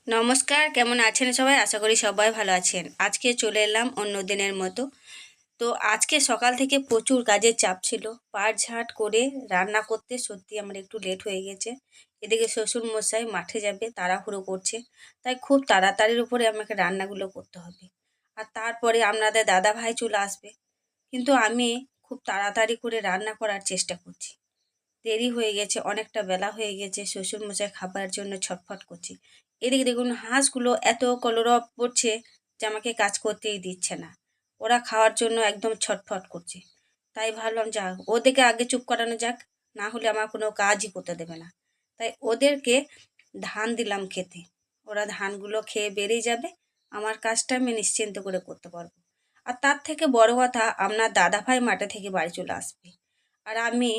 নমস্কার, কেমন আছেন সবাই? আশা করি সবাই ভালো আছেন। আজকে চলে এলাম অন্য দিনের মতো। তো আজকে সকাল থেকে প্রচুর কাজের চাপ ছিল। পাট ঝাঁট করে রান্না করতে সত্যি আমার একটু লেট হয়ে গেছে। এদিকে শ্বশুরমশাই মাঠে যাবে, তাড়াহুড়ো করছে। তাই খুব তাড়াতাড়ির উপরে আমাকে রান্নাগুলো করতে হবে। আর তারপরে আপনাদের দাদাভাই চলে আসবে। কিন্তু আমি খুব তাড়াতাড়ি করে রান্না করার চেষ্টা করছি। দেরি হয়ে গেছে, অনেকটা বেলা হয়ে গেছে, শ্বশুরমশাই খাবার জন্য ছটফট করছে। এদিকে দেখুন হাঁসগুলো এত কলরব করছে যে আমাকে কাজ করতেই দিচ্ছে না। ওরা খাওয়ার জন্য একদম ছটফট করছে। তাই ভাবলাম যাক ওদেরকে আগে চুপ করানো যাক, না হলে আমার কোনো কাজই করতে দেবে না। তাই ওদেরকে ধান দিলাম খেতে। ওরা ধানগুলো খেয়ে বেরিয়ে যাবে, আমার কাজটা আমি নিশ্চিন্ত করে করতে পারবো। আর তার থেকে বড় কথা, আপনার দাদাভাই মাঠে থেকে বাড়ি চলে আসবে। আর আমি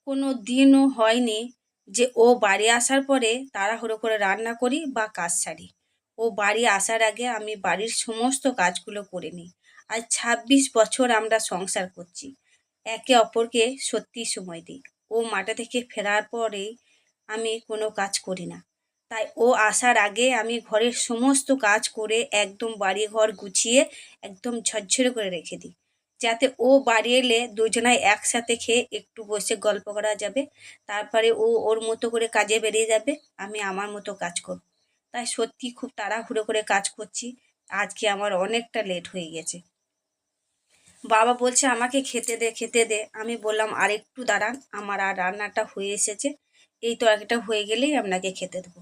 কোনো দিনও হয়নি যে ও বাড়ি আসার পরে তাড়াহুড়ো করে রান্না করি বা কাজ সারি। ও বাড়ি আসার আগে আমি বাড়ির সমস্ত কাজগুলো করে নিই। আজ ২৬ বছর আমরা সংসার করছি, একে অপরকে সত্যি সময় দিই। ও মাঠে থেকে ফেরার পরেই আমি কোনো কাজ করি না। তাই ও আসার আগে আমি ঘরের সমস্ত কাজ করে একদম বাড়ি ঘর গুছিয়ে একদম ঝরঝরে করে রেখে দিই, যাতে ও বাড়ি এলে দুজনাই একসাথে খেয়ে একটু বসে গল্প করা যাবে। তারপরে ও ওর মতো করে কাজে বেরিয়ে যাবে, আমি আমার মতো কাজ করব। তাই সত্যি খুব তাড়াহুড়ো করে কাজ করছি। আজকে আমার অনেকটা লেট হয়ে গেছে। বাবা বলছে আমাকে খেতে দে খেতে দে। আমি বললাম আর একটু দাঁড়ান, আমার আর রান্নাটা হয়ে এসেছে, এই তরকারিটা হয়ে গেলেই আপনাকে খেতে দেবো।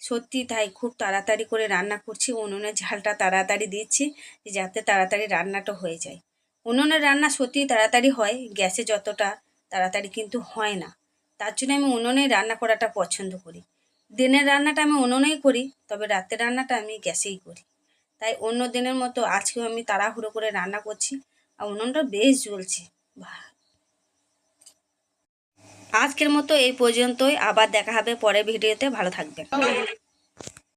সত্যি তাই খুব তাড়াতাড়ি করে রান্না করছি, উনুনের ঝালটা তাড়াতাড়ি দিচ্ছি যাতে তাড়াতাড়ি রান্নাটা হয়ে যায়। উনুনের রান্না সত্যিই তাড়াতাড়ি হয়, গ্যাসে যতটা তাড়াতাড়ি কিন্তু হয় না। তার জন্য আমি উনুনেই রান্না করাটা পছন্দ করি। দিনের রান্নাটা আমি উনুনেই করি, তবে রাতের রান্নাটা আমি গ্যাসেই করি। তাই অন্য দিনের মতো আজকেও আমি তাড়াহুড়ো করে রান্না করছি। আর উনুনটা বেশ জ্বলছে। বাহ! আজকের মতো এই পর্যন্তই, আবার দেখা হবে পরের ভিডিওতে। ভালো থাকবেন।